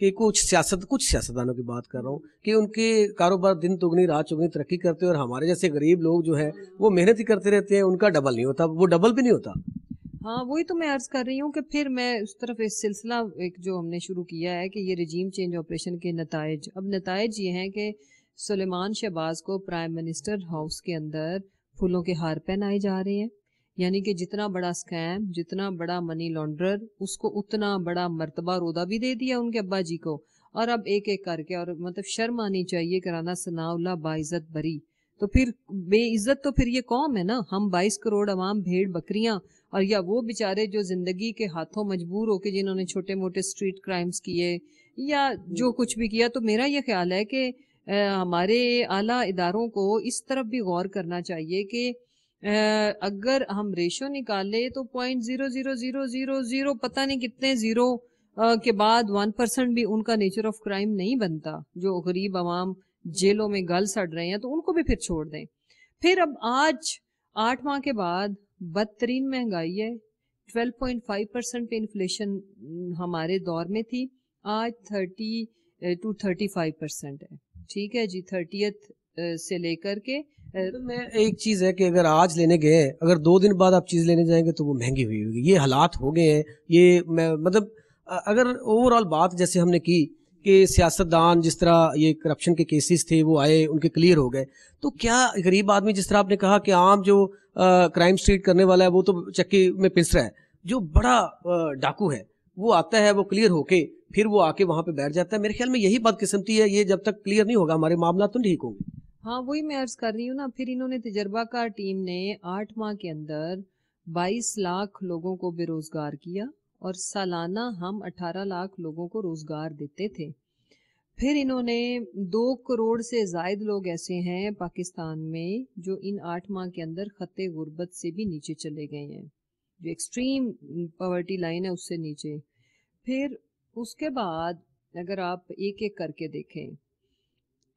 کہ کچھ سیاستدانوں کی بات کر رہا ہوں کہ ان کے کاروبار دن دگنی رات چگنی ترقی کرتے ہیں اور ہمارے جیسے غریب لوگ جو ہے وہ محنت ہی کرتے رہتے ہیں, ان کا ڈبل نہیں ہوتا, وہ ڈبل بھی نہیں ہوتا. ہاں وہی تو میں عرض کر رہی ہوں کہ پھر میں اس طرف اس سلسلہ ایک جو ہم نے شروع کیا ہے کہ یہ رجیم چینج آپریشن کے نتائج, اب نتائج یہ ہیں کہ سلیمان شہباز کو پرائم منسٹر ہاؤس کے اندر پھولوں کے ہار پہنائے جا رہے ہیں, یعنی کہ جتنا بڑا سکیم, جتنا بڑا منی لانڈرر, اس کو اتنا بڑا مرتبہ رودہ بھی دے دیا ان کے ابا جی کو, اور اب ایک ایک کر کے, اور مطلب شرم آنی چاہیے کہ رانا ثناء اللہ باعزت بری, تو پھر بے عزت تو پھر یہ قوم ہے نا, ہم 22 کروڑ عوام بھیڑ بکریاں, اور یا وہ بیچارے جو زندگی کے ہاتھوں مجبور ہو کے جنہوں نے چھوٹے موٹے اسٹریٹ کرائمز کیے یا جو کچھ بھی کیا. تو میرا یہ خیال ہے کہ ہمارے اعلیٰ اداروں کو اس طرف بھی غور کرنا چاہیے کہ اگر ہم ریشو نکالے تو 0.00000 پتہ نہیں کتنے زیرو کے بعد 1% بھی ان کا نیچر آف کرائم نہیں بنتا. جو غریب عوام جیلوں میں گل سڑ رہے ہیں تو ان کو بھی پھر چھوڑ دیں. پھر اب آج 8 ماہ کے بعد بدترین مہنگائی ہے, 12.5% پہ انفلیشن ہمارے دور میں تھی, آج 30 to 35% ہے. ٹھیک ہے جی, 30th سے لے کر کے میں ایک چیز ہے کہ اگر آج لینے گئے ہیں, اگر 2 دن بعد آپ چیز لینے جائیں گے تو وہ مہنگی ہوئی ہوگی. یہ حالات ہو گئے ہیں. یہ مطلب اگر اوور آل بات جیسے ہم نے کی کہ سیاستدان جس طرح یہ کرپشن کے کیسز تھے وہ آئے, ان کے کلیئر ہو گئے, تو کیا غریب آدمی جس طرح آپ نے کہا کہ عام جو کرائم اسٹریٹ کرنے والا ہے وہ تو چکی میں پس رہا ہے, جو بڑا ڈاکو ہے وہ آتا ہے, وہ کلیئر ہو کے پھر وہ آ کے وہاں پہ بیٹھ جاتا ہے. میرے خیال میں یہی بدقسمتی ہے, یہ جب تک کلیئر نہیں ہوگا ہمارے معاملات تو ٹھیک ہوں گے. ہاں وہی میں عرض کر رہی ہوں نا. پھر انہوں نے تجربہ کار ٹیم نے 8 ماہ کے اندر 22 لاکھ لوگوں کو بے روزگار کیا, اور سالانہ ہم 18 لاکھ لوگوں کو روزگار دیتے تھے. پھر انہوں نے 2 کروڑ سے زائد لوگ ایسے ہیں پاکستان میں جو ان 8 ماہ کے اندر خط غربت سے بھی نیچے چلے گئے ہیں, جو ایکسٹریم پاورٹی لائن ہے اس سے نیچے. پھر اس کے بعد اگر آپ ایک ایک کر کے دیکھیں,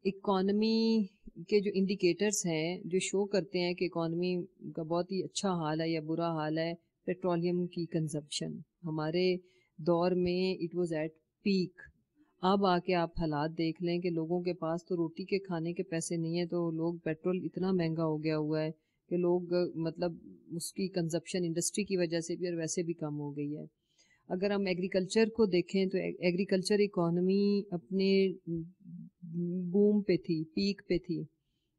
اکانومی کے جو انڈیکیٹرز ہیں جو شو کرتے ہیں کہ اکانومی کا بہت ہی اچھا حال ہے یا برا حال ہے, پیٹرولیم کی کنزمپشن ہمارے دور میں اٹ واز ایٹ پیک. اب آ کے آپ حالات دیکھ لیں کہ لوگوں کے پاس تو روٹی کے کھانے کے پیسے نہیں ہیں, تو لوگ پیٹرول اتنا مہنگا ہو گیا ہوا ہے کہ لوگ مطلب اس کی کنزمپشن انڈسٹری کی وجہ سے بھی اور ویسے بھی کم ہو گئی ہے. اگر ہم ایگریکلچر کو دیکھیں تو ایگریکلچر اکانومی اپنے بوم پہ تھی, پیک پہ تھی,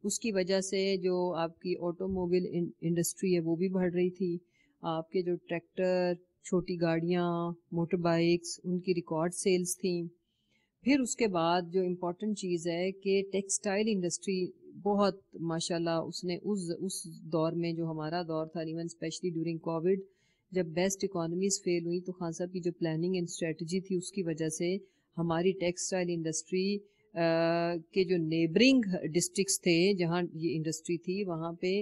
اس کی وجہ سے جو آپ کی آٹو موبائل انڈسٹری ہے وہ بھی بڑھ رہی تھی. آپ کے جو ٹریکٹر, چھوٹی گاڑیاں, موٹر بائکس, ان کی ریکارڈ سیلز تھیں. پھر اس کے بعد جو امپورٹنٹ چیز ہے کہ ٹیکسٹائل انڈسٹری بہت ماشاءاللہ اس نے اس دور میں جو ہمارا دور تھا, ایون اسپیشلی ڈیورنگ کووڈ جب بیسٹ اکانومیز فیل ہوئی, تو خان صاحب کی جو پلاننگ اینڈ اسٹریٹجی تھی اس کی وجہ سے ہماری ٹیکسٹائل انڈسٹری کے جو نیبرنگ ڈسٹرکٹس تھے جہاں یہ انڈسٹری تھی وہاں پہ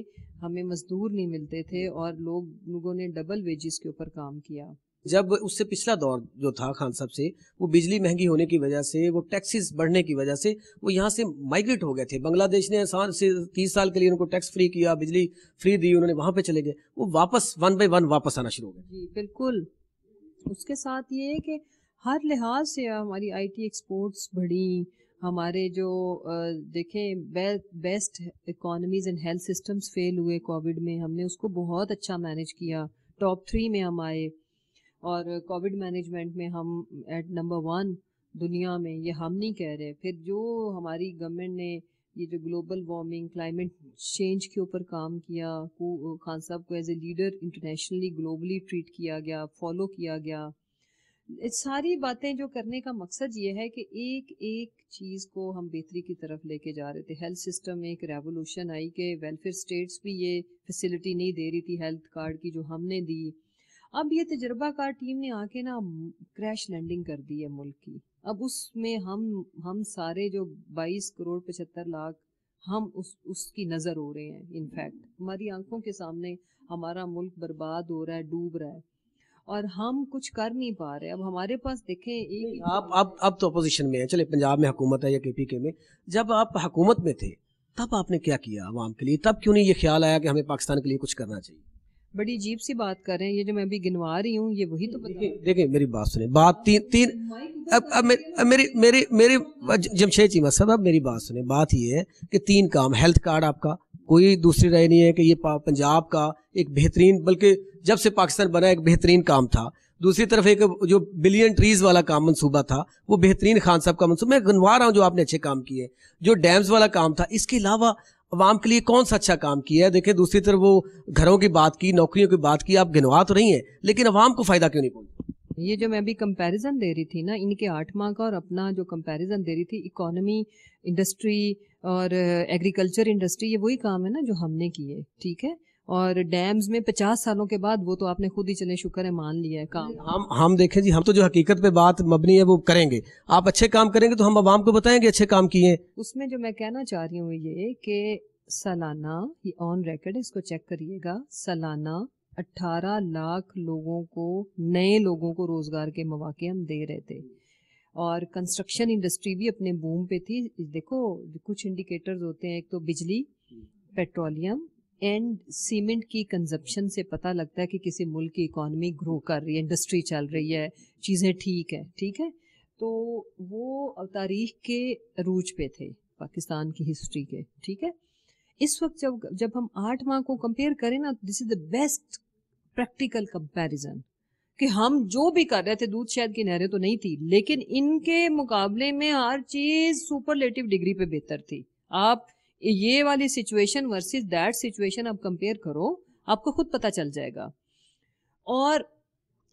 ہمیں مزدور نہیں ملتے تھے, اور لوگوں نے ڈبل ویجز کے اوپر کام کیا. جب اس سے پچھلا دور جو تھا خان صاحب سے, وہ بجلی مہنگی ہونے کی وجہ سے, وہ ٹیکسز بڑھنے کی وجہ سے وہ یہاں سے مائگریٹ ہو گئے تھے. بنگلہ دیش نے 30 سال کے لیے ان کو ٹیکس فری کیا, بجلی فری دی, انہوں نے وہاں پہ چلے گئے, وہ واپس 1 by 1 واپس آنا شروع ہو گئے. جی بالکل. اس کے ساتھ یہ ہے کہ ہر لحاظ سے ہماری آئی ٹی ایکسپورٹس بڑھی, ہمارے جو دیکھیں best economies and health systems fail ہوئے کووڈ میں, ہم نے اس کو بہت اچھا مینیج کیا, ٹاپ 3 میں ہم آئے, اور کووڈ مینجمنٹ میں ہم ایٹ نمبر 1 دنیا میں. یہ ہم نہیں کہہ رہے. پھر جو ہماری گورنمنٹ نے یہ جو گلوبل وارمنگ, کلائمیٹ چینج کے اوپر کام کیا, خان صاحب کو as a leader internationally globally treat کیا گیا, فالو کیا گیا. ساری باتیں جو کرنے کا مقصد یہ ہے کہ ایک ایک چیز کو ہم بہتری کی طرف لے کے جا رہے تھے. ہیلتھ سسٹم میں ایک ریولوشن آئی کہ ویلفیئر اسٹیٹس بھی یہ فیسلٹی نہیں دے رہی تھی ہیلتھ کارڈ کی جو ہم نے دی. اب یہ تجربہ کار ٹیم نے آ کے نا کریش لینڈنگ کر دی ہے ملک کی. اب اس میں ہم سارے جو 22 کروڑ 75 لاکھ ہم اس کی نظر ہو رہے ہیں. انفیکٹ ہماری آنکھوں کے سامنے ہمارا ملک برباد ہو رہا ہے, ڈوب رہا ہے, اور ہم کچھ کر نہیں پا رہے. اب ہمارے پاس دیکھیں آپ تو اپوزیشن میں ہیں, چلے پنجاب میں حکومت ہے یا کے پی کے میں, جب آپ حکومت میں تھے تب آپ نے کیا کیا عوام کے لیے؟ تب کیوں نہیں یہ خیال آیا کہ ہمیں پاکستان کے لیے کچھ کرنا چاہیے؟ بڑی عجیب سی بات کر رہے ہیں. یہ جو میں ابھی گنوا رہی ہوں یہ وہی تو دیکھیں میری بات سنیں, بات تین اب میری جمشید چیمہ صاحب, اب میری بات سنیں. بات یہ ہے کہ 3 کام, ہیلتھ کارڈ آپ کا, کوئی دوسری رائے نہیں ہے کہ یہ پنجاب کا ایک بہترین, بلکہ جب سے پاکستان بنا ایک بہترین کام تھا. دوسری طرف ایک جو بلین ٹریز والا کام منصوبہ تھا وہ بہترین خان صاحب کا منصوبہ, میں گنوا رہا ہوں جو آپ نے اچھے کام کیے. جو ڈیمز والا کام تھا, اس کے علاوہ عوام کے لیے کون سا اچھا کام کیا ہے؟ دیکھیں دوسری طرف وہ گھروں کی بات کی, نوکریوں کی بات کی, آپ گنوا تو رہی ہیں لیکن عوام کو فائدہ کیوں نہیں پہنچا؟ یہ جو میں ابھی کمپیریزن دے رہی تھی نا, ان کے 8 ماہ کا اور اپنا جو کمپیریزن دے رہی تھی, اکانومی, انڈسٹری اور ایگریکلچر انڈسٹری, یہ وہی کام ہے نا جو ہم نے کیے, ٹھیک ہے. اور ڈیمز میں 50 سالوں کے بعد, وہ تو آپ نے خود ہی چلے شکر ہے مان لیا ہے کام. ہم دیکھیں جی, ہم تو جو حقیقت پہ بات مبنی ہے وہ کریں گے. آپ اچھے کام کریں گے تو ہم عوام کو بتائیں گے اچھے کام کیے. اس میں جو میں کہنا چاہ رہی ہوں یہ کہ سالانہ, یہ آن ریکارڈ, اس کو چیک کریے گا, سالانہ 18 لاکھ لوگوں کو, نئے لوگوں کو روزگار کے مواقع ہم دے رہے تھے. اور کنسٹرکشن انڈسٹری بھی اپنے بوم پہ تھی. دیکھو کچھ انڈیکیٹرز ہوتے ہیں, ایک تو بجلی, پیٹرولیم اینڈ سیمنٹ کی کنزپشن سے پتہ لگتا ہے کہ کسی ملک کی اکانومی گرو کر رہی ہے, انڈسٹری چل رہی ہے, چیزیں ٹھیک ہے, ٹھیک ہے. تو وہ تاریخ کے عروج پہ تھے پاکستان کی ہسٹری کے, ٹھیک ہے. اس وقت جب ہم 8 ماہ کو کمپیئر کریں نا, دس از دا بیسٹ پریکٹیکل کمپیریزن کہ ہم جو بھی کر رہے تھے, دودھ شہد کی نہریں تو نہیں تھی, لیکن ان کے مقابلے میں ہر چیز سپرلیٹو ڈگری پہ بہتر تھی. آپ یہ والی سچویشن ورسز دیٹ سچویشن آپ کمپیئر کرو, آپ کو خود پتہ چل جائے گا. اور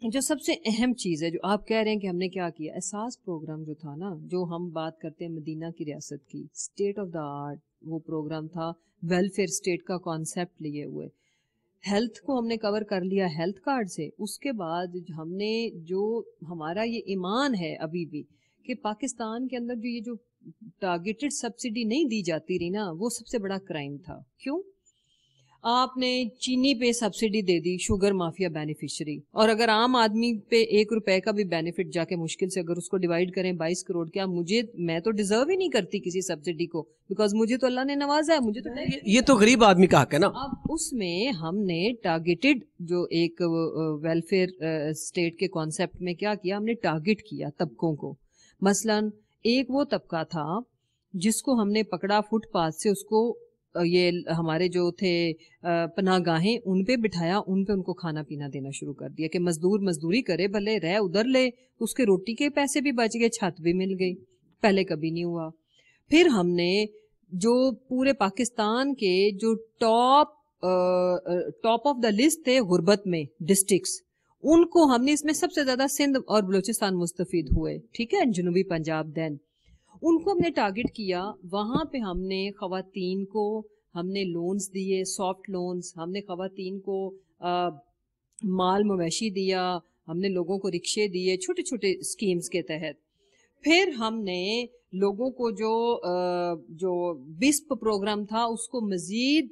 جو سب سے اہم چیز ہے جو آپ کہہ رہے ہیں کہ ہم نے کیا کیا, احساس پروگرام جو تھا نا, جو ہم بات کرتے ہیں مدینہ کی ریاست کی, اسٹیٹ آف دا آرٹ وہ پروگرام تھا, ویلفیئر اسٹیٹ کا کانسیپٹ لیے ہوئے. ہیلتھ کو ہم نے کور کر لیا ہیلتھ کارڈ سے. اس کے بعد ہم نے جو ہمارا یہ ایمان ہے ابھی بھی کہ پاکستان کے اندر جو یہ جو ٹارگیٹڈ سبسڈی نہیں دی جاتی رہی نا, وہ سب سے بڑا کرائم تھا. کیوں؟ آپ نے چینی پہ سبسڈی دے دی, شوگر مافیا بینیفیشری, اور اگر عام آدمی پہ 1 روپے کا بھی بینیفٹ جا کے مشکل سے اگر اس کو ڈیوائڈ کریں 22 کروڑ, کیا میں تو ڈیزرو ہی نہیں کرتی کسی سبسڈی کو, بیکاز مجھے تو اللہ نے نوازا ہے, مجھے تو یہ تو غریب آدمی کا حق ہے نا. اب اس میں ہم نے ٹارگیٹڈ جو ایک ویلفیئر اسٹیٹ کے کانسیپٹ میں کیا کیا, ہم نے ٹارگیٹ کیا طبقوں کو. مثلا ایک وہ طبقہ تھا جس کو ہم نے پکڑا فٹ پاتھ سے, اس کو یہ ہمارے جو تھے پناہ گاہیں, ان پہ بٹھایا, ان کو کھانا پینا دینا شروع کر دیا کہ مزدور مزدوری کرے, بھلے رہ ادھر لے, اس کے روٹی کے پیسے بھی بچ گئے, چھت بھی مل گئی. پہلے کبھی نہیں ہوا. پھر ہم نے جو پورے پاکستان کے جو ٹاپ آف دا لسٹ تھے غربت میں ڈسٹرکٹس, ان کو ہم نے, اس میں سب سے زیادہ سندھ اور بلوچستان مستفید ہوئے, ٹھیک ہے, جنوبی پنجاب, دین ان کو ہم نے ٹارگٹ کیا. وہاں پہ ہم نے خواتین کو ہم نے لونز دیے, سافٹ لونز, ہم نے خواتین کو مال مویشی دیا, ہم نے لوگوں کو رکشے دیے چھوٹے چھوٹے اسکیمز کے تحت. پھر ہم نے لوگوں کو جو وسپ پروگرام تھا اس کو مزید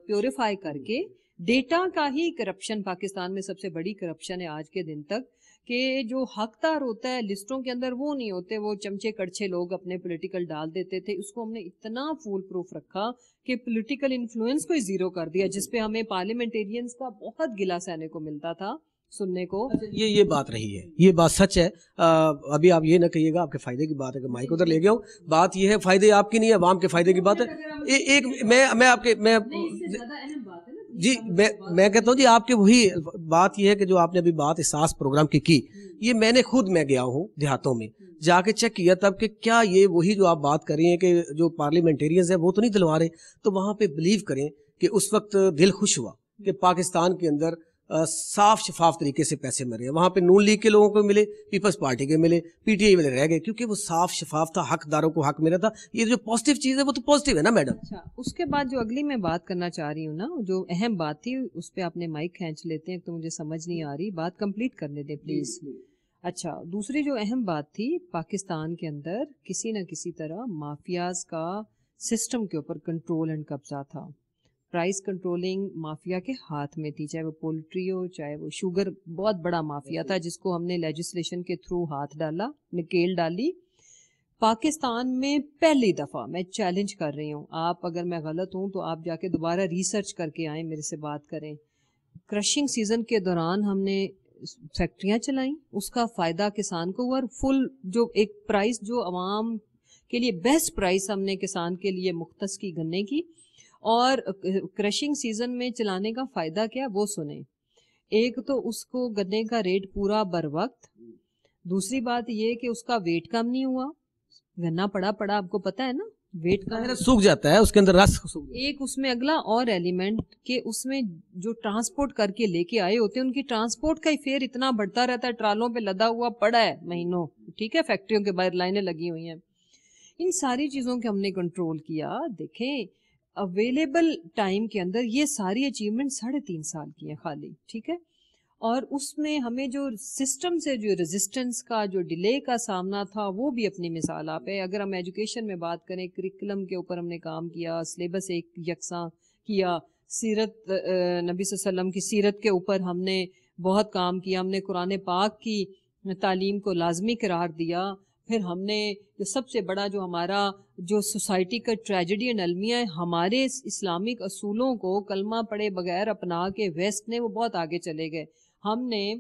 پیوریفائی کر کے, ڈیٹا کا ہی کرپشن پاکستان میں سب سے بڑی کرپشن ہے آج کے دن تک, کہ جو حقدار ہوتا ہے لسٹوں کے اندر وہ نہیں ہوتے, وہ چمچے کڑچے لوگ اپنے پولیٹیکل ڈال دیتے تھے. اس کو ہم نے اتنا فول پروف رکھا کہ پولیٹیکل انفلوئنس کو ہی زیرو کر دیا, جس پہ ہمیں پارلیمنٹیرینز کا بہت گلا سہنے کو ملتا تھا سننے کو. یہ بات رہی ہے, یہ بات سچ ہے. ابھی آپ یہ نہ کہیے گا آپ کے فائدے کی بات ہے کہ مائک ادھر لے گیا ہوں. بات یہ ہے فائدے آپ کی نہیں ہے, عوام کے فائدے کی بات ہے. ایک میں آپ کے جی میں کہتا ہوں جی, آپ کے وہی بات یہ ہے کہ جو آپ نے ابھی بات احساس پروگرام کی, یہ میں نے خود میں گیا ہوں دیہاتوں میں جا کے چیک کیا تب کہ کیا یہ وہی جو آپ بات کر رہی ہیں کہ جو پارلیمنٹیرینز ہیں وہ تو نہیں دلوا رہے. تو وہاں پہ بلیو کریں کہ اس وقت دل خوش ہوا کہ پاکستان کے اندر صاف شفاف طریقے سے پیسے مر رہے ہیں. وہاں پہ نون لیگ کے لوگوں کو ملے, پیپلز پارٹی کے ملے, پی ٹی آئی والے رہ گئے, کیونکہ وہ صاف شفاف تھا, حقداروں کو حق ملا تھا. یہ جو پازیٹیو چیز ہے وہ تو پازیٹیو ہے نا میڈم. اچھا, اس کے بعد جو اگلی میں بات کرنا چاہ رہی ہوں نا, جو اہم بات تھی, اس پہ آپ نے مائک کھینچ لیتے ہیں تو مجھے سمجھ نہیں آ رہی, بات کمپلیٹ کرنے دیں پلیز. اچھا, دوسری جو اہم بات تھی, پاکستان کے اندر کسی نہ کسی طرح مافیاز کا سسٹم کے اوپر کنٹرول اینڈ قبضہ تھا. پرائز کنٹرولنگ مافیا کے ہاتھ میں تھی, چاہے وہ پولٹری ہو, چاہے وہ شوگر, بہت بڑا مافیا تھا جس کو ہم نے لیجسلیشن کے تھرو ہاتھ ڈالا, نکیل ڈالی. پاکستان میں پہلی دفعہ میں چیلنج کر رہی ہوں, آپ اگر میں غلط ہوں تو آپ جا کے دوبارہ ریسرچ کر کے آئیں, میرے سے بات کریں. کرشنگ سیزن کے دوران ہم نے فیکٹریاں چلائیں، اس کا فائدہ کسان کو ہوا، اور فل جو ایک پرائس جو عوام کے لیے بیسٹ پرائس ہم نے کسان کے لیے مختص کی گنے کی. اور کرشنگ سیزن میں چلانے کا فائدہ کیا وہ سنیں. ایک تو اس کو گنے کا ریٹ پورا بر وقت، دوسری بات یہ کہ اس کا ویٹ کم نہیں ہوا، گنا پڑا آپ کو پتا ہے نا، ویٹ کم سوکھ جاتا ہے، اس کے اندر رس سوکھ. ایک اس میں اگلا اور ایلیمنٹ کہ اس میں جو ٹرانسپورٹ کر کے لے کے آئے ہوتے ہیں ان کی ٹرانسپورٹ کا ہی فیئر اتنا بڑھتا رہتا ہے، ٹرالوں پہ لدا ہوا پڑا ہے مہینوں، ٹھیک ہے، فیکٹریوں کے باہر لائنیں لگی ہوئی ہیں. ان ساری چیزوں کے ہم نے کنٹرول کیا. دیکھیں اویلیبل ٹائم کے اندر یہ ساری اچیومنٹ 3.5 سال کی ہیں خالی، ٹھیک ہے. اور اس میں ہمیں جو سسٹم سے جو ریزسٹنس کا جو ڈیلے کا سامنا تھا وہ بھی اپنی مثال آپ ہے. اگر ہم ایجوکیشن میں بات کریں، کریکلم کے اوپر ہم نے کام کیا، سلیبس ایک یکساں کیا، سیرت نبی صلی اللہ علیہ وسلم کی سیرت کے اوپر ہم نے بہت کام کیا، ہم نے قرآن پاک کی تعلیم کو لازمی قرار دیا. پھر ہم نے جو سب سے بڑا جو ہمارا جو سوسائٹی کا ٹریجڈی اینڈ المیہ ہے، ہمارے اسلامک اصولوں کو کلمہ پڑھے بغیر اپنا کے ویسٹ نے وہ بہت آگے چلے گئے. ہم نے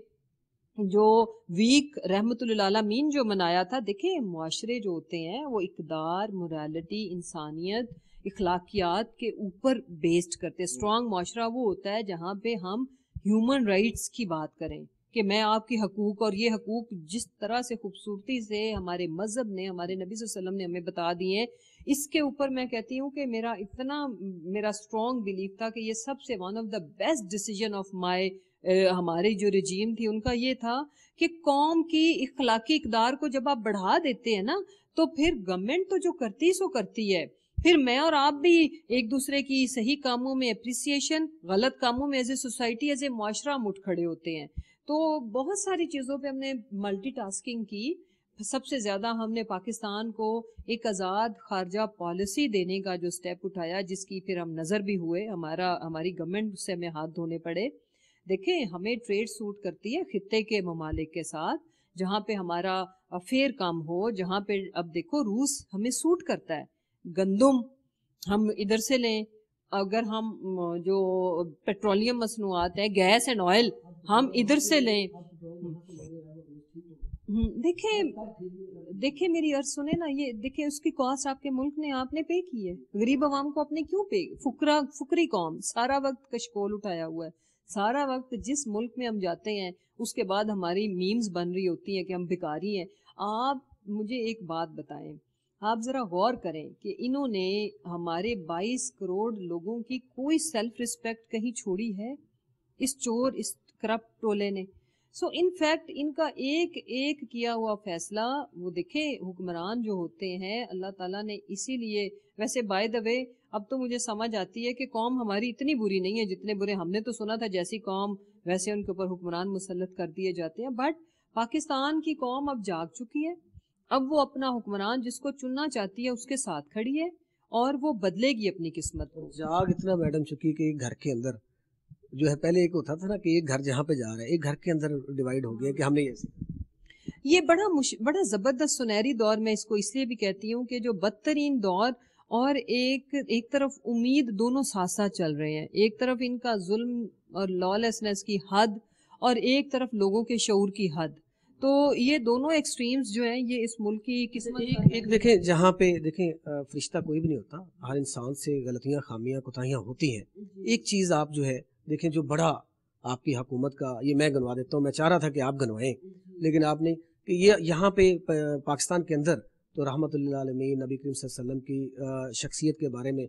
جو ویک رحمت للعالمین جو منایا تھا، دیکھیں معاشرے جو ہوتے ہیں وہ اقدار، موریلٹی، انسانیت، اخلاقیات کے اوپر بیسڈ کرتے. اسٹرانگ معاشرہ وہ ہوتا ہے جہاں پہ ہم ہیومن رائٹس کی بات کریں کہ میں آپ کے حقوق، اور یہ حقوق جس طرح سے خوبصورتی سے ہمارے مذہب نے، ہمارے نبی صلی اللہ علیہ وسلم نے ہمیں بتا دیے ہیں، اس کے اوپر میں کہتی ہوں کہ میرا اسٹرانگ بلیف تھا کہ یہ سب سے one of the best decision of my, ہماری جو رجیم تھی ان کا یہ تھا کہ قوم کی اخلاقی اقدار کو جب آپ بڑھا دیتے ہیں نا تو پھر گورنمنٹ تو جو کرتی سو کرتی ہے، پھر میں اور آپ بھی ایک دوسرے کی صحیح کاموں میں اپریسیشن، غلط کاموں میں as a society, as a معاشرہ ہم اٹھ کھڑے ہوتے ہیں. تو بہت ساری چیزوں پہ ہم نے ملٹی ٹاسکنگ کی. سب سے زیادہ ہم نے پاکستان کو ایک آزاد خارجہ پالیسی دینے کا جو سٹیپ اٹھایا، جس کی پھر ہم نظر بھی ہوئے، ہماری گورنمنٹ سے ہمیں ہاتھ دھونے پڑے. دیکھیں ہمیں ٹریڈ سوٹ کرتی ہے خطے کے ممالک کے ساتھ، جہاں پہ ہمارا افیئر کم ہو، جہاں پہ اب دیکھو روس ہمیں سوٹ کرتا ہے. گندم ہم ادھر سے لیں، اگر ہم جو پیٹرولیم مصنوعات ہیں، گیس اینڈ آئل، ہم ادھر سے لیں. دیکھیں میری عرض سنیں نا، یہ دیکھیں اس کی کاسٹ آپ کے ملک نے، آپ نے پے کی ہے. غریب عوام کو آپ نے کیوں پے؟ فقری قوم سارا وقت کشکول اٹھایا ہوا ہے. سارا وقت جس ملک میں ہم جاتے ہیں اس کے بعد ہماری میمز بن رہی ہوتی ہیں کہ ہم بھکاری ہیں. آپ مجھے ایک بات بتائیں، آپ ذرا غور کریں کہ انہوں نے ہمارے 22 کروڑ لوگوں کی کوئی سیلف ریسپیکٹ کہیں چھوڑی ہے اس چور، اس کرپٹ ٹولے نے؟ سو ان فیکٹ ان کا ایک ایک کیا ہوا فیصلہ، وہ دیکھیں حکمران جو ہوتے ہیں اللہ تعالیٰ نے اسی لیے، ویسے بائی دا وے اب تو مجھے سمجھ آتی ہے کہ قوم ہماری اتنی بری نہیں ہے جتنے برے ہم نے تو سنا تھا، جیسی قوم ویسے ان کے اوپر حکمران مسلط کر دیے جاتے ہیں. بٹ پاکستان کی قوم اب جاگ چکی ہے، اب وہ اپنا حکمران جس کو چننا چاہتی ہے اس کے ساتھ کھڑی ہے، اور وہ بدلے گی اپنی قسمت کو. جاگ اتنا میڈم چکی کہ گھر کے اندر جو ہے، پہلے ایک ہوتا تھا نا کہ ایک گھر جہاں پہ جا رہا ہے، ایک گھر کے اندر ڈیوائیڈ ہو گیا کہ ہم نے یہ بڑا زبردست سنہری دور میں اس کو اس لیے بھی کہتی ہوں کہ جو بدترین دور اور ایک طرف امید، دونوں ساتھ ساتھ چل رہے ہیں. ایک طرف ان کا ظلم اور لالیسنس کی حد، اور ایک طرف لوگوں کے شعور کی حد. تو یہ دونوں ایکسٹریمز جو ہیں یہ اس ملک کی قسمت ایک دیکھیں جہاں پہ دیکھیں فرشتہ کوئی بھی نہیں ہوتا، ہر انسان سے غلطیاں، خامیاں، کوتاہیاں ہوتی ہیں. ایک چیز آپ جو ہے دیکھیں، جو بڑا آپ کی حکومت کا، یہ میں گنوا دیتا ہوں، میں چاہ رہا تھا کہ آپ گنوائیں لیکن آپ نے، کہ یہ یہاں پہ پاکستان کے اندر تو رحمت اللہ علیہ نبی کریم صلی اللہ علیہ وسلم کی شخصیت کے بارے میں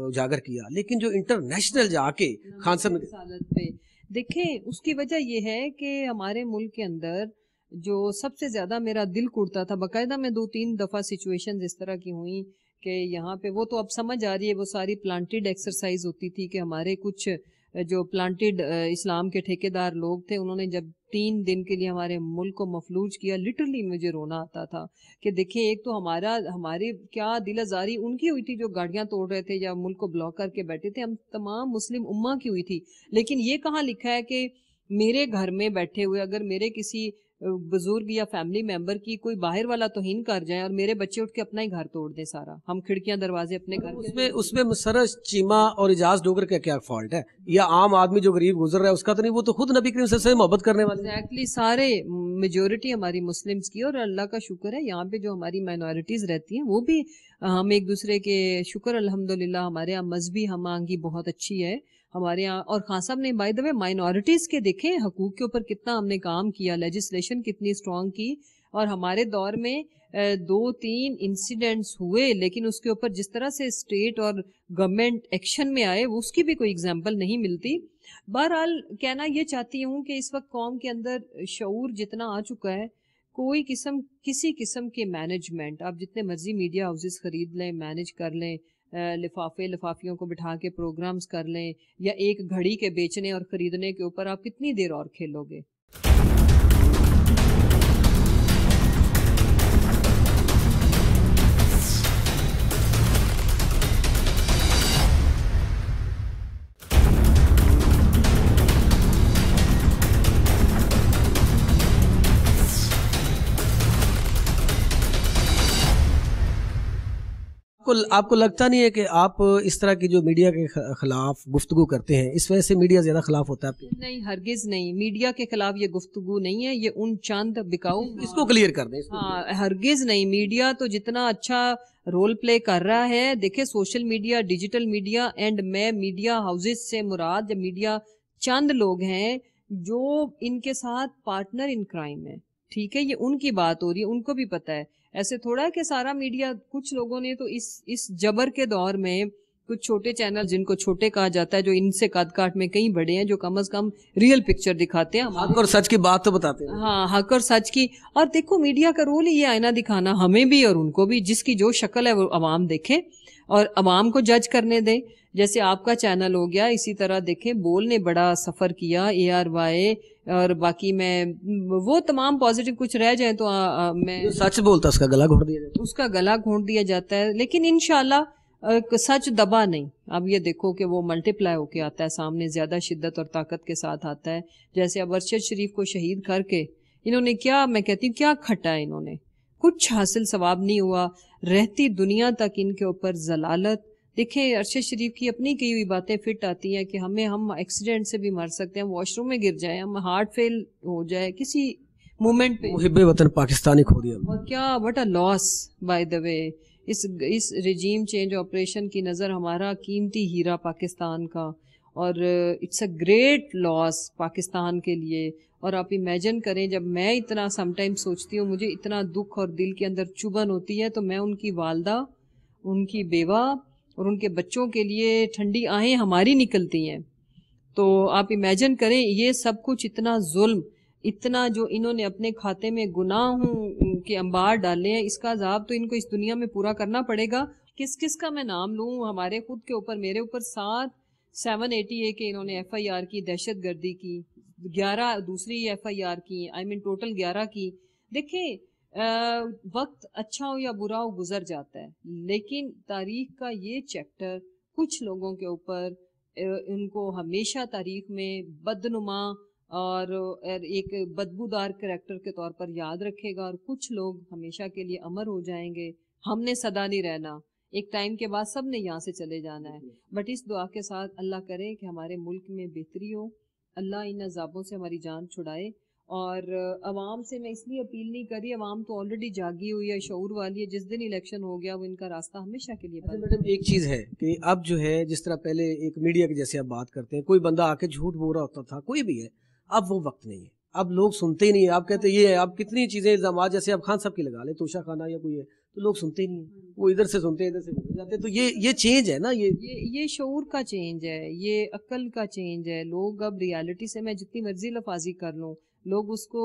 اجاگر کیا، لیکن جو انٹرنیشنل جا کے خان صاحب پہ دیکھیں اس کی وجہ یہ ہے کہ ہمارے ملک کے اندر جو سب سے زیادہ میرا دل کڑتا تھا، باقاعدہ میں 2-3 دفعہ سچویشنز اس طرح کی ہوئیں کہ یہاں پہ وہ تو اب سمجھ آ رہی ہے، وہ ساری پلانٹیڈ ایکسرسائز ہوتی تھی کہ ہمارے کچھ جو پلانٹیڈ اسلام کے ٹھیکیدار لوگ تھے، انہوں نے جب 3 دن کے لیے ہمارے ملک کو مفلوج کیا، لٹرلی مجھے رونا آتا تھا کہ دیکھیں ایک تو ہمارے کیا دل آزاری ان کی ہوئی تھی جو گاڑیاں توڑ رہے تھے یا ملک کو بلاک کر کے بیٹھے تھے، ہم تمام مسلم امہ کی ہوئی تھی. لیکن یہ کہاں لکھا ہے کہ میرے گھر میں بیٹھے ہوئے اگر میرے کسی بزرگ یا فیملی ممبر کی کوئی باہر والا توہین کر جائے اور میرے بچے اٹھ کے اپنا ہی گھر توڑ دیں سارا, ہم کھڑکیاں دروازے اپنے گھر کے اس میں مسرت چیمہ اور اعجاز ڈوگر کا کیا فالٹ ہے؟ یا عام آدمی جو غریب گزر رہا ہے اس کا تو نہیں, وہ تو خود نبی کریم صلی اللہ علیہ وسلم سے محبت کرنے والے ہیں. ایگزیکٹلی سارے میجورٹی ہماری مسلمس کی, اور اللہ کا شکر ہے یہاں پہ جو ہماری مائنورٹیز رہتی ہیں وہ بھی ہم ایک دوسرے کے شکر الحمدللہ ہمارے یہاں مذہبی ہم آہنگی بہت اچھی ہے ہمارے یہاں. اور خان صاحب نے بائی دا وے مائنورٹیز کے دیکھیں حقوق کے اوپر کتنا ہم نے کام کیا, لیجسلیشن کتنی اسٹرانگ کی, اور ہمارے دور میں 2-3 انسیڈنٹس ہوئے لیکن اس کے اوپر جس طرح سے اسٹیٹ اور گورنمنٹ ایکشن میں آئے اس کی بھی کوئی اگزامپل نہیں ملتی. بہرحال کہنا یہ چاہتی ہوں کہ اس وقت قوم کے اندر شعور جتنا آ چکا ہے, کسی قسم کے مینجمنٹ, آپ جتنے مرضی میڈیا ہاؤسز خرید لیں, مینج کر لیں, لفافیوں کو بٹھا کے پروگرامز کر لیں, یا ایک گھڑی کے بیچنے اور خریدنے کے اوپر آپ کتنی دیر اور کھیلو گے. آپ کو لگتا نہیں ہے کہ آپ اس طرح کی جو میڈیا کے خلاف گفتگو کرتے ہیں اس وجہ سے میڈیا زیادہ خلاف ہوتا ہے؟ نہیں, ہرگز نہیں, میڈیا کے خلاف یہ گفتگو نہیں ہے, یہ ان چند بکاؤ, اس کو کلیئر کر دیں. ہاں ہرگز نہیں, میڈیا تو جتنا اچھا رول پلے کر رہا ہے, دیکھیں social media, digital media, and میں میڈیا ہاؤسز سے مراد میڈیا چند لوگ ہیں جو ان کے ساتھ پارٹنر ان کرائم ہے, ٹھیک ہے, یہ ان کی بات ہو رہی ہے, ان کو بھی پتہ ہے. ایسے تھوڑا ہے کہ سارا میڈیا, کچھ لوگوں نے تو اس جبر کے دور میں کچھ چھوٹے چینل جن کو چھوٹے کہا جاتا ہے, جو ان سے قد کاٹ میں کہیں بڑے ہیں, جو کم از کم ریئل پکچر دکھاتے ہیں, حق اور سچ کی بات تو بتاتے ہیں. ہاں حق اور سچ کی. اور دیکھو میڈیا کا رول ہی یہ آئینہ دکھانا, ہمیں بھی اور ان کو بھی, جس کی جو شکل ہے وہ عوام دیکھے اور عوام کو جج کرنے دے. جیسے آپ کا چینل ہو گیا, اسی طرح دیکھیں بول نے بڑا سفر کیا, ARY اور باقی میں وہ تمام پازیٹیو کچھ رہ جائیں تو میں سچ بولتا اس کا گلا گھونٹ دیا جاتا ہے, اس کا گلا گھونٹ دیا جاتا ہے, لیکن انشاءاللہ سچ دبا نہیں. اب یہ دیکھو کہ وہ ملٹیپلائی ہو کے آتا ہے سامنے, زیادہ شدت اور طاقت کے ساتھ آتا ہے. جیسے اب ارشد شریف کو شہید کر کے انہوں نے کیا, میں کہتی ہوں کیا کھٹا ہے, انہوں نے کچھ حاصل ثواب نہیں ہوا, رہتی دنیا تک ان کے اوپر ضلالت. دیکھیں ارشد شریف کی اپنی کئی ہوئی باتیں فٹ آتی ہیں کہ ہم ایکسیڈنٹ سے بھی مر سکتے ہیں, ہم واش روم میں گر جائیں, ہم ہارٹ فیل ہو جائے کسی مومنٹ پہ, محب وطن پاکستانی کھو دیا. اور کیا what a loss by the way. اس رجیم چینج آپریشن کی نظر ہمارا قیمتی ہیرا پاکستان کا, اور it's a great loss Pakistan کے لیے. اور آپ امیجن کریں, جب میں اتنا سم ٹائم سوچتی ہوں, مجھے اتنا دکھ اور دل کے اندر چبھن ہوتی ہے, تو میں ان کی والدہ, ان کی بیوہ اور ان کے بچوں کے لیے ٹھنڈی آہیں ہماری نکلتی ہیں. تو آپ امیجن کریں یہ سب کچھ, اتنا ظلم, اتنا جو انہوں نے اپنے کھاتے میں گناہوں کے انبار ڈالے ہیں, اس کا عذاب تو ان کو اس دنیا میں پورا کرنا پڑے گا. کس کا میں نام لوں, ہمارے خود کے اوپر, میرے اوپر 780 کے انہوں نے FIR کی, دہشت گردی کی 11 دوسری FIR کی, ٹوٹل 11 کی. دیکھیں وقت اچھا ہو یا برا ہو گزر جاتا ہے, لیکن تاریخ کا یہ چیپٹر کچھ لوگوں کے اوپر ان کو ہمیشہ تاریخ میں بدنما اور ایک بدبودار کریکٹر کے طور پر یاد رکھے گا, اور کچھ لوگ ہمیشہ کے لیے امر ہو جائیں گے. ہم نے سدا نہیں رہنا, ایک ٹائم کے بعد سب نے یہاں سے چلے جانا ہے. بٹ اس دعا کے ساتھ اللہ کرے کہ ہمارے ملک میں بہتری ہو, اللہ ان عذابوں سے ہماری جان چھڑائے. اور عوام سے میں اس لیے اپیل نہیں کری, عوام تو آلریڈی جاگی ہوئی ہے, شعور والی ہے, جس دن الیکشن ہو گیا وہ ان کا راستہ ہمیشہ کے لیے بند. میڈم ایک چیز ہے کہ اب جو ہے جس طرح پہلے ایک میڈیا کی جیسے آپ بات کرتے ہیں, کوئی بندہ آ کے جھوٹ بول رہا ہوتا تھا, کوئی بھی ہے, اب وہ وقت نہیں ہے, اب لوگ سنتے ہی نہیں ہیں. آپ کہتے ہیں یہ ہے, آپ کتنی چیزیں الزامات, جیسے آپ خان صاحب کی لگا لیں, توشہ خانہ یا کوئی ہے, تو لوگ سنتے ہی نہیں ہیں, وہ ادھر سے سنتے ہیں ادھر سے گزر جاتے ہیں. تو یہ چینج ہے نا, یہ شعور کا چینج ہے, یہ عقل کا چینج ہے. لوگ اب ریالٹی سے, میں جتنی مرضی لفاظی کر لوں, لوگ اس کو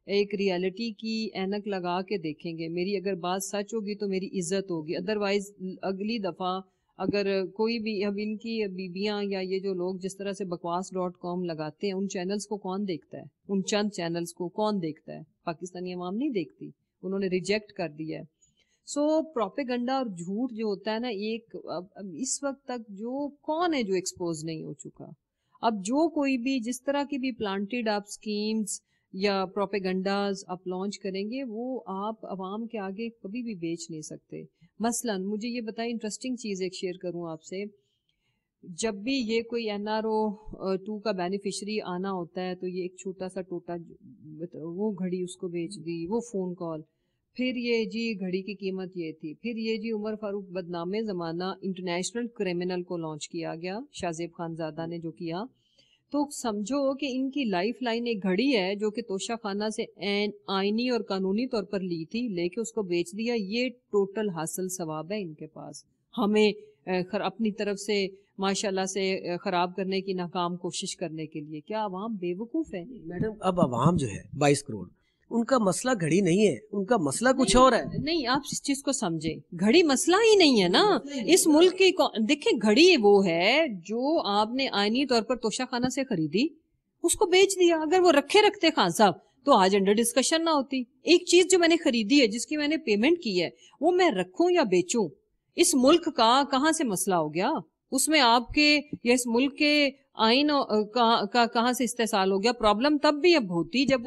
ایک ریالٹی کی اینک لگا کے دیکھیں گے. میری اگر بات سچ ہوگی تو میری عزت ہوگی, ادروائز اگلی دفعہ اگر کوئی بھی, اب ان کی بیبیاں یا یہ جو لوگ جس طرح سے بکواس.com لگاتے ہیں, ان چینلز کو کون دیکھتا ہے, ان چند چینلز کو کون دیکھتا ہے, پاکستانی عوام نہیں دیکھتی, انہوں نے ریجیکٹ کر دیا ہے. سو پروپیگنڈا اور جھوٹ جو ہوتا ہے نا, ایک اس وقت تک جو کون ہے جو ایکسپوز نہیں ہو چکا. اب جو کوئی بھی جس طرح کی بھی پلانٹیڈ آپ اسکیمز یا پروپیگنڈاز آپ لانچ کریں گے وہ آپ عوام کے آگے کبھی بھی بیچ نہیں سکتے. مثلا مجھے یہ بتائیں، انٹرسٹنگ چیز ایک شیئر کروں آپ سے، جب بھی یہ کوئی NRO 2 کا بینیفیشری آنا ہوتا ہے تو یہ ایک چھوٹا سا ٹوٹا وہ گھڑی اس کو بیچ دی، وہ فون کال، پھر یہ جی گھڑی کی قیمت یہ تھی، پھر یہ جی عمر فاروق بدنام زمانہ انٹرنیشنل کرمنل کو لانچ کیا گیا شاہ زیب خان زادہ نے جو کیا. تو سمجھو کہ ان کی لائف لائن ایک گھڑی ہے جو کہ توشہ خانہ سے آئینی اور قانونی طور پر لی تھی، لے کے اس کو بیچ دیا. یہ ٹوٹل حاصل ثواب ہے ان کے پاس، ہمیں اپنی طرف سے ماشاءاللہ سے خراب کرنے کی ناکام کوشش کرنے کے لیے. کیا عوام بے وقوف ہے؟ میڈم اب عوام جو ہے 22 کروڑ، ان کا مسئلہ گھڑی نہیں ہے، ان کا مسئلہ کچھ اور ہے. نہیں، آپ اس چیز کو سمجھیں، گھڑی مسئلہ ہی نہیں ہے نا اس ملک کی. دیکھیں گھڑی وہ ہے جو آپ نے آئینی طور پر توشہ خانہ سے خریدی، اس کو بیچ دیا. اگر وہ رکھتے خان صاحب تو آج انڈر ڈسکشن نہ ہوتی. ایک چیز جو میں نے خریدی ہے، جس کی میں نے پیمنٹ کی ہے، وہ میں رکھوں یا بیچوں، اس ملک کا کہاں سے مسئلہ ہو گیا؟ اس میں آپ کے یا اس ملک کے آئین کا کہاں سے استحصال ہو گیا؟ پرابلم تب بھی اب ہوتی جب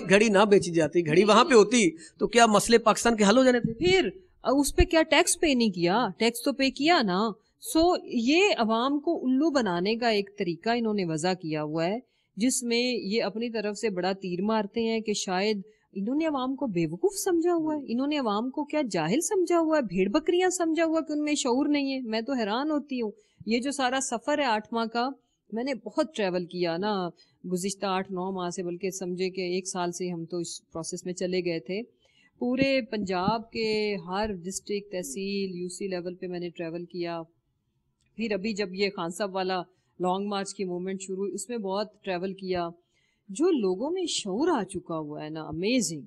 گھڑی نہ بیچی جاتی، گھڑی وہاں پہ ہوتی تو کیا مسئلے پاکستان کے حل ہو جانے تھے؟ پھر اس پہ کیا ٹیکس پے نہیں کیا؟ ٹیکس تو پے کیا نا. سو یہ عوام کو الو بنانے کا ایک طریقہ انہوں نے وضع کیا ہوا ہے، جس میں یہ اپنی طرف سے بڑا تیر مارتے ہیں کہ شاید انہوں نے عوام کو بے وقوف سمجھا ہوا ہے، انہوں نے عوام کو کیا جاہل سمجھا ہوا ہے، بھیڑ بکریاں سمجھا ہوا کہ ان میں شعور نہیں ہے. میں تو حیران ہوتی ہوں. یہ جو سارا سفر ہے 8 ماہ کا، میں نے بہت ٹریول کیا نا گزشتہ 8-9 ماہ سے، بلکہ سمجھے کہ 1 سال سے ہم تو اس پروسیس میں چلے گئے تھے. پورے پنجاب کے ہر ڈسٹرکٹ، تحصیل، UC لیول پہ میں نے ٹریول کیا. پھر ابھی جب یہ خان صاحب والا لانگ مارچ کی موومنٹ شروع ہوئی، اس میں بہت ٹریول کیا. جو لوگوں میں شعور آ چکا ہوا ہے نا، امیزنگ.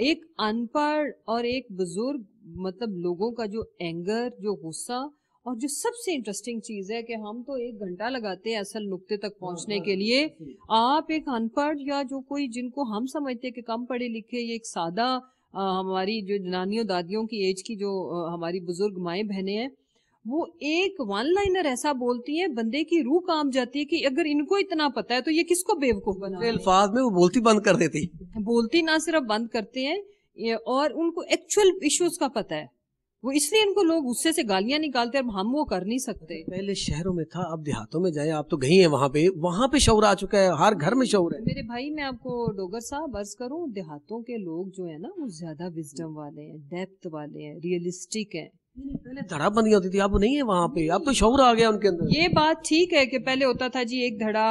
ایک ان پڑھ اور ایک بزرگ، مطلب لوگوں کا جو اینگر، جو غصہ، اور جو سب سے انٹرسٹنگ چیز ہے کہ ہم تو 1 گھنٹہ لگاتے ہیں اصل نقطے تک پہنچنے کے لیے. آپ ایک ان پڑھ یا جو کوئی جن کو ہم سمجھتے ہیں کہ کم پڑھے لکھے، یہ ایک سادہ ہماری جو نانیوں دادیوں کی ایج کی جو ہماری بزرگ مائیں بہنیں ہیں، وہ ایک 1 لائنر ایسا بولتی ہیں بندے کی روح کام جاتی ہے کہ اگر ان کو اتنا پتا ہے تو یہ کس کو بیوقوف بنا رہے ہیں. الفاظ میں وہ بولتی بند کر دیتی، بولتی نہ صرف بند کرتے ہیں، اور ان کو ایکچوئل ایشوز کا پتہ ہے. وہ اس لیے ان کو لوگ غصے سے گالیاں نکالتے ہیں. اب ہم وہ کر نہیں سکتے. پہلے شہروں میں تھا، اب دیہاتوں میں جائیں، آپ تو گئی ہیں وہاں پہ شعور آ چکا ہے، ہر گھر میں شعور ہے. میرے بھائی میں آپ کو ڈوگر صاحب عرض کروں، دیہاتوں کے لوگ جو ہیں نا وہ زیادہ وزڈم والے ہیں، ڈیپتھ والے ہیں، ریئلسٹک ہیں. پہلے دھڑا بندی ہوتی تھی، اب نہیں ہے وہاں پہ، اب تو شعور آ گیا ان کے اندر. یہ بات ٹھیک ہے کہ پہلے ہوتا تھا جی ایک دھڑا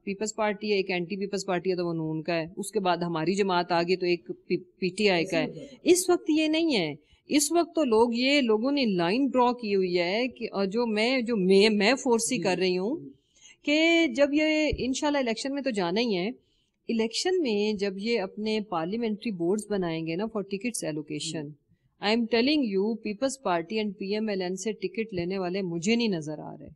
پیپلز پارٹی ہے، ایک اینٹی پیپلز پارٹی ہے تو وہ نون کا ہے، اس کے بعد ہماری جماعت آ گئی تو ایک PTI کا ہے. اس وقت یہ نہیں ہے. اس وقت تو لوگوں نے لائن ڈرا کی ہوئی ہے کہ جو میں فورس ہی کر رہی ہوں کہ جب یہ انشاءاللہ الیکشن میں تو جانا ہی ہے، الیکشن میں جب یہ اپنے پارلیمنٹری بورڈز بنائیں گے نا for tickets allocation, I am telling you Peoples Party and PMLN سے ٹکٹ لینے والے مجھے نہیں نظر آ رہے.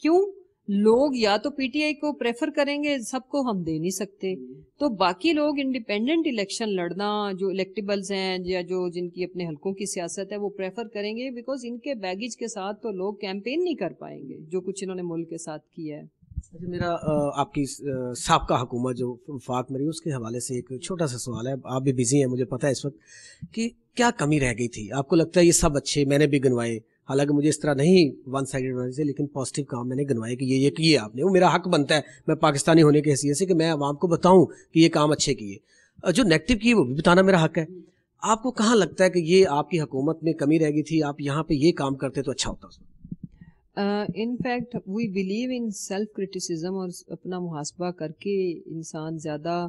کیوں؟ لوگ یا تو PTI کو پریفر کریں گے، سب کو ہم دے نہیں سکتے، تو باقی لوگ انڈیپینڈنٹ الیکشن لڑنا، جو الیکٹیبلز ہیں یا جو جن کی اپنے حلقوں کی سیاست ہے، وہ پریفر کریں گے، بیکاز ان کے بیگیج کے ساتھ تو لوگ کیمپین نہیں کر پائیں گے جو کچھ انہوں نے ملک کے ساتھ کیا ہے. میرا آپ کی سابقہ حکومت جو وفاق میں رہی، اس کے حوالے سے ایک چھوٹا سا سوال ہے. آپ بھی بزی ہیں مجھے پتا ہے اس وقت، کہ کیا کمی رہ گئی تھی؟ آپ کو لگتا ہے یہ سب اچھے میں نے بھی گنوائے، حالانکہ مجھے اس طرح نہیں 1 سائیڈڈ بنانے سے، لیکن پازیٹیو کام میں نے گنوائے کہ یہ کیے آپ نے، وہ میرا حق بنتا ہے میں پاکستانی ہونے کی حیثیت سے کہ میں عوام کو بتاؤں کہ یہ کام اچھے کیے. جو نیگیٹو کیے وہ بھی بتانا میرا حق ہے. آپ کو کہاں لگتا ہے کہ یہ آپ کی حکومت میں کمی رہ گئی تھی، آپ یہاں پہ یہ کام کرتے تو اچھا ہوتا؟ In fact we believe in self criticism, اور اپنا محاسبہ کر کے انسان زیادہ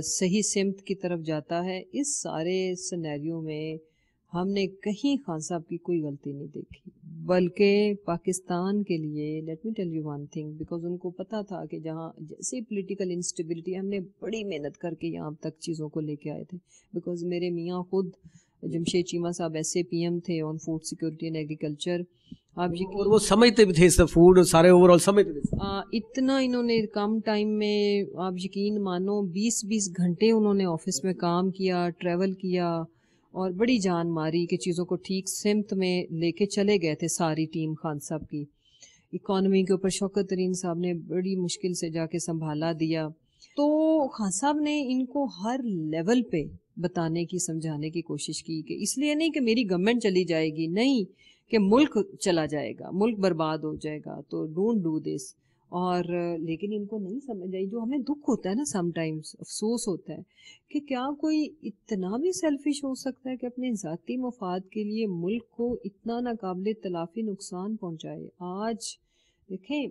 صحیح سمت کی طرف جاتا ہے. اس سارے سینیریو میں ہم نے کہیں خان صاحب کی کوئی غلطی نہیں دیکھی، بلکہ پاکستان کے لیے let me tell you one thing, because ان کو پتہ تھا کہ جہاں جیسے پولیٹیکل انسٹیبلٹی، ہم نے بڑی محنت کر کے یہاں تک چیزوں کو لے کے آئے تھے. بیکاز میرے میاں خود جمشید چیمہ صاحب ایسے PM تھے آن فوڈ سیکورٹی اینڈ ایگریکلچر. آپ اور وہ سمجھتے بھی تھے فوڈ سارے اوور آل سمجھتے تھے. اتنا انہوں نے کم ٹائم میں، آپ یقین مانو 20 گھنٹے انہوں نے آفس میں کام کیا، ٹریول کیا، اور بڑی جان ماری کہ چیزوں کو ٹھیک سمت میں لے کے چلے گئے تھے ساری ٹیم خان صاحب کی. اکانومی کے اوپر شوکت ترین صاحب نے بڑی مشکل سے جا کے سنبھالا دیا. تو خان صاحب نے ان کو ہر لیول پہ بتانے کی سمجھانے کی کوشش کی کہ اس لیے نہیں کہ میری گورنمنٹ چلی جائے گی، نہیں کہ ملک چلا جائے گا، ملک برباد ہو جائے گا، تو ڈونٹ ڈو دس. اور لیکن ان کو نہیں سمجھ آئی. جو ہمیں دکھ ہوتا ہے نا سم ٹائمز، افسوس ہوتا ہے کہ کیا کوئی اتنا بھی سیلفش ہو سکتا ہے کہ اپنے ذاتی مفاد کے لیے ملک کو اتنا ناقابل تلافی نقصان پہنچائے. آج دیکھیں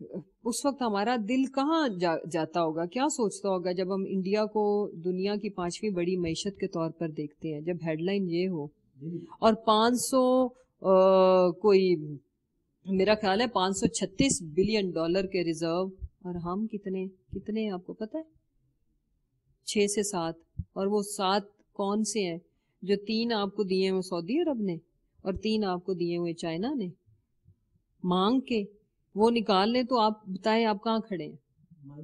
اس وقت ہمارا دل کہاں جاتا ہوگا، کیا سوچتا ہوگا جب ہم انڈیا کو دنیا کی 5ویں بڑی معیشت کے طور پر دیکھتے ہیں، جب ہیڈ لائن یہ ہو اور 500 کوئی میرا خیال ہے 536 بلین ڈالر کے ریزرو، اور ہم کتنے ہیں آپ کو پتہ ہے؟ 6 سے 7. اور وہ 7 کون سے ہیں؟ جو 3 آپ کو دیے ہوئے سعودی عرب نے اور 3 آپ کو دیے ہوئے چائنا نے مانگ کے. وہ نکال لیں تو آپ بتائیں آپ کہاں کھڑے ہیں؟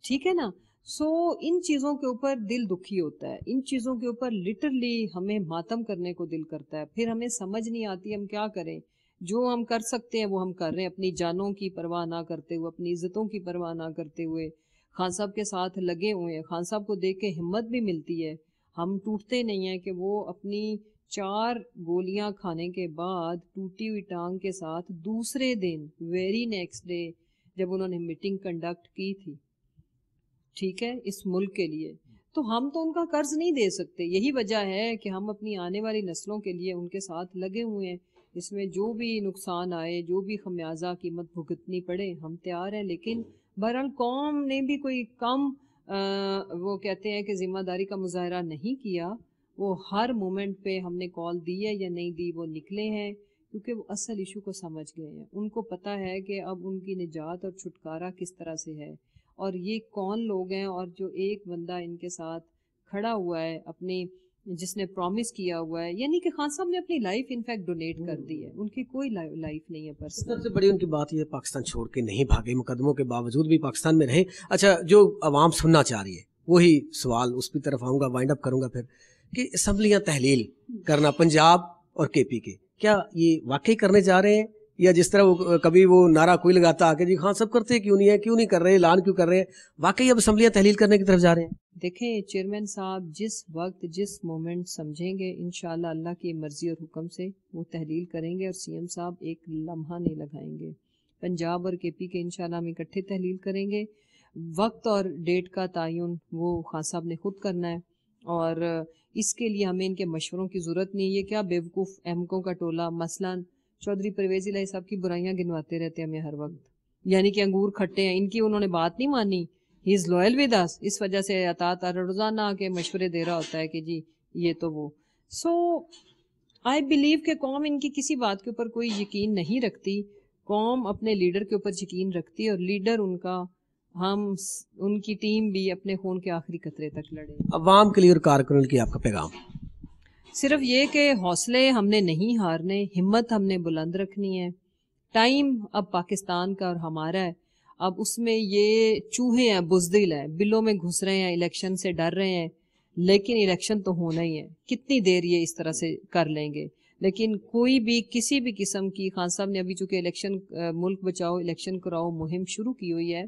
ٹھیک ہے نا. سو ان چیزوں کے اوپر دل دکھی ہوتا ہے، ان چیزوں کے اوپر لٹرلی ہمیں ماتم کرنے کو دل کرتا ہے. پھر ہمیں سمجھ نہیں آتی ہم کیا کریں. جو ہم کر سکتے ہیں وہ ہم کر رہے ہیں، اپنی جانوں کی پرواہ نہ کرتے ہوئے، اپنی عزتوں کی پرواہ نہ کرتے ہوئے خان صاحب کے ساتھ لگے ہوئے ہیں. خان صاحب کو دیکھ کے ہمت بھی ملتی ہے. ہم ٹوٹتے نہیں ہیں کہ وہ اپنی 4 گولیاں کھانے کے بعد ٹوٹی ہوئی ٹانگ کے ساتھ دوسرے دن ویری نیکسٹ ڈے جب انہوں نے میٹنگ کنڈکٹ کی تھی، ٹھیک ہے، اس ملک کے لیے، تو ہم تو ان کا قرض نہیں دے سکتے. یہی وجہ ہے کہ ہم اپنی آنے والی نسلوں کے لیے ان کے ساتھ لگے ہوئے ہیں. اس میں جو بھی نقصان آئے، جو بھی خمیازہ قیمت بھگتنی پڑے، ہم تیار ہیں. لیکن بہرحال قوم نے بھی کوئی کم وہ کہتے ہیں کہ ذمہ داری کا مظاہرہ نہیں کیا. وہ ہر مومنٹ پہ ہم نے کال دی ہے یا نہیں دی، وہ نکلے ہیں کیونکہ وہ اصل ایشو کو سمجھ گئے ہیں. ان کو پتہ ہے کہ اب ان کی نجات اور چھٹکارا کس طرح سے ہے، اور یہ کون لوگ ہیں. اور جو ایک بندہ ان کے ساتھ کھڑا ہوا ہے اپنی، جس نے پرومس کیا ہوا ہے، یعنی کہ خان صاحب نے اپنی لائف انفیکٹ ڈونیٹ کر دی ہے. ان کی کوئی لائف نہیں ہے پرسنل. سب سے بڑی ان کی بات یہ پاکستان چھوڑ کے نہیں بھاگے، مقدموں کے باوجود بھی پاکستان میں رہے. اچھا، جو عوام سننا چاہ رہی ہے وہی سوال اس کی طرف آؤں گا، وائنڈ اپ کروں گا پھر، کہ اسمبلیاں تحلیل کرنا پنجاب اور کے پی کے، کیا یہ واقعی کرنے جا رہے ہیں، یا جس طرح وہ کبھی وہ نعرہ کوئی لگاتا آ کے جی خان صاحب کرتے کیوں نہیں ہے، کیوں نہیں کر رہے، اعلان کیوں کر رہے ہیں، واقعی اب اسمبلیاں تحلیل کرنے کی طرف جا رہے ہیں؟ دیکھیں چیئرمین صاحب، جس وقت جس مومنٹ سمجھیں گے انشاءاللہ اللہ کی مرضی اور حکم سے وہ تحلیل کریں گے، اور سی ایم صاحب ایک لمحہ نہیں لگائیں گے. پنجاب اور کے پی کے انشاءاللہ ہم اکٹھے تحلیل کریں گے. وقت اور ڈیٹ کا تعین وہ خان صاحب نے خود کرنا ہے، اور اس کے لیے ہمیں ان کے مشوروں کی ضرورت نہیں. یہ کیا بیوقوف احمقوں کا ٹولہ مثلاً چودھری پرویز الہی صاحب کی برائیاں گنواتے رہتے ہیں ہمیں ہر وقت، یعنی کہ انگور کھٹے ہیں، ان کی انہوں نے بات نہیں مانی. ہی از لوئل ود اس، اس وجہ سے اطاعت روزانہ آ کے مشورے دے رہا ہوتا ہے کہ جی یہ تو وہ. سو آئی بلیو کہ قوم ان کی کسی بات کے اوپر کوئی یقین نہیں رکھتی. قوم اپنے لیڈر کے اوپر یقین رکھتی ہے، اور لیڈر ان کا، ہم ان کی ٹیم بھی اپنے خون کے آخری قطرے تک لڑے. عوام کے لیے اور کارکنوں کے آپ کا پیغام؟ صرف یہ کہ حوصلے ہم نے نہیں ہارنے، ہمت ہم نے بلند رکھنی ہے. ٹائم اب پاکستان کا اور ہمارا ہے. اب اس میں یہ چوہے ہیں، بزدل ہیں، بلوں میں گھس رہے ہیں، الیکشن سے ڈر رہے ہیں، لیکن الیکشن تو ہونا ہی ہے. کتنی دیر یہ اس طرح سے کر لیں گے، لیکن کوئی بھی کسی بھی قسم کی، خان صاحب نے ابھی چونکہ الیکشن ملک بچاؤ الیکشن کراؤ مہم شروع کی ہوئی ہے،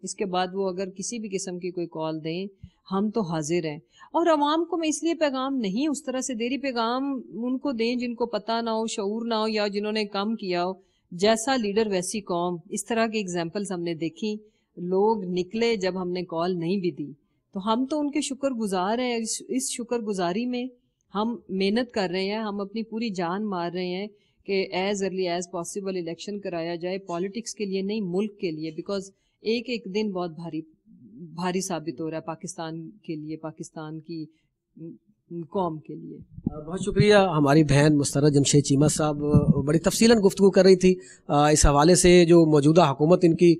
اس کے بعد وہ اگر کسی بھی قسم کی کوئی کال دیں ہم تو حاضر ہیں. اور عوام کو میں اس لیے پیغام نہیں اس طرح سے دے رہی، پیغام ان کو دیں جن کو پتہ نہ ہو، شعور نہ ہو، یا جنہوں نے کام کیا ہو. جیسا لیڈر ویسی قوم، اس طرح کی ایگزامپلز ہم نے دیکھی. لوگ نکلے جب ہم نے کال نہیں بھی دی، تو ہم تو ان کے شکر گزار ہیں. اس شکر گزاری میں ہم محنت کر رہے ہیں، ہم اپنی پوری جان مار رہے ہیں کہ as early as possible election کرایا جائے، پالیٹکس کے لیے نہیں ملک کے لیے. بیکاز ایک دن بہت بھاری ثابت ہو رہا ہے پاکستان کے لیے، پاکستان کی قوم کے لیے. بہت شکریہ. ہماری بہن مسرت جمشید چیمہ صاحب بڑی تفصیلاً گفتگو کر رہی تھی اس حوالے سے، جو موجودہ حکومت ان کی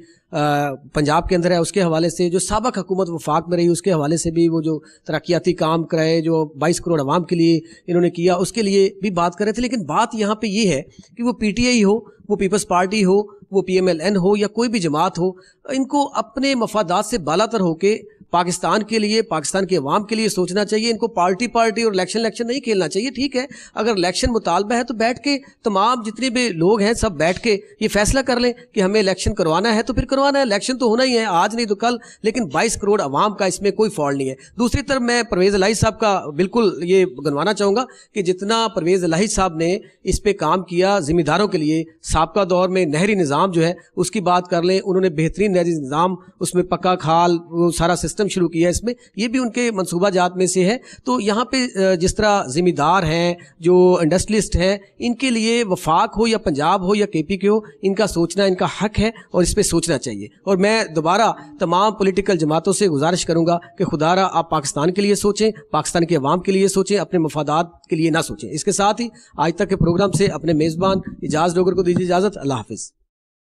پنجاب کے اندر ہے اس کے حوالے سے، جو سابق حکومت وفاق میں رہی اس کے حوالے سے بھی، وہ جو ترقیاتی کام کرائے جو 22 کروڑ عوام کے لیے انہوں نے کیا، اس کے لیے بھی بات کر رہے تھے. لیکن بات یہاں پہ یہ ہے کہ وہ پی ٹی آئی ہو، وہ پیپلز پارٹی ہو، وہ پی ایم ایل این ہو، یا کوئی بھی جماعت ہو، ان کو اپنے مفادات سے بالا تر ہو کے پاکستان کے لیے، پاکستان کے عوام کے لیے سوچنا چاہیے. ان کو پارٹی اور الیکشن نہیں کھیلنا چاہیے. ٹھیک ہے، اگر الیکشن مطالبہ ہے تو بیٹھ کے تمام جتنے بھی لوگ ہیں سب بیٹھ کے یہ فیصلہ کر لیں کہ ہمیں الیکشن کروانا ہے تو پھر کروانا ہے. الیکشن تو ہونا ہی ہے، آج نہیں تو کل، لیکن 22 کروڑ عوام کا اس میں کوئی فالٹ نہیں ہے. دوسری طرف میں پرویز الہی صاحب کا بالکل یہ گنوانا چاہوں گا کہ جتنا پرویز الہی صاحب نے اس پہ کام کیا ذمہ داروں کے لیے، سابقہ دور میں نہری نظام جو ہے اس کی بات کر لیں، انہوں نے بہترین نہری نظام اس میں پکا کھال وہ سارا سسٹم شروع کیا. اس میں یہ بھی ان کے منصوبہ جات میں سے ہے. تو یہاں پہ جس طرح ذمہ دار ہیں، جو انڈسٹریلسٹ ہیں، ان کے لیے وفاق ہو یا پنجاب ہو یا کے پی کے ہو، ان کا سوچنا ان کا حق ہے اور اس پہ سوچنا چاہیے. اور میں دوبارہ تمام پولیٹیکل جماعتوں سے گزارش کروں گا کہ خدا را آپ پاکستان کے لیے سوچیں، پاکستان کے عوام کے لیے سوچیں، اپنے مفادات کے لیے نہ سوچیں. اس کے ساتھ ہی آج تک کے پروگرام سے اپنے میزبان اجاز ڈوگر کو دیجیے اجازت. اللہ حافظ.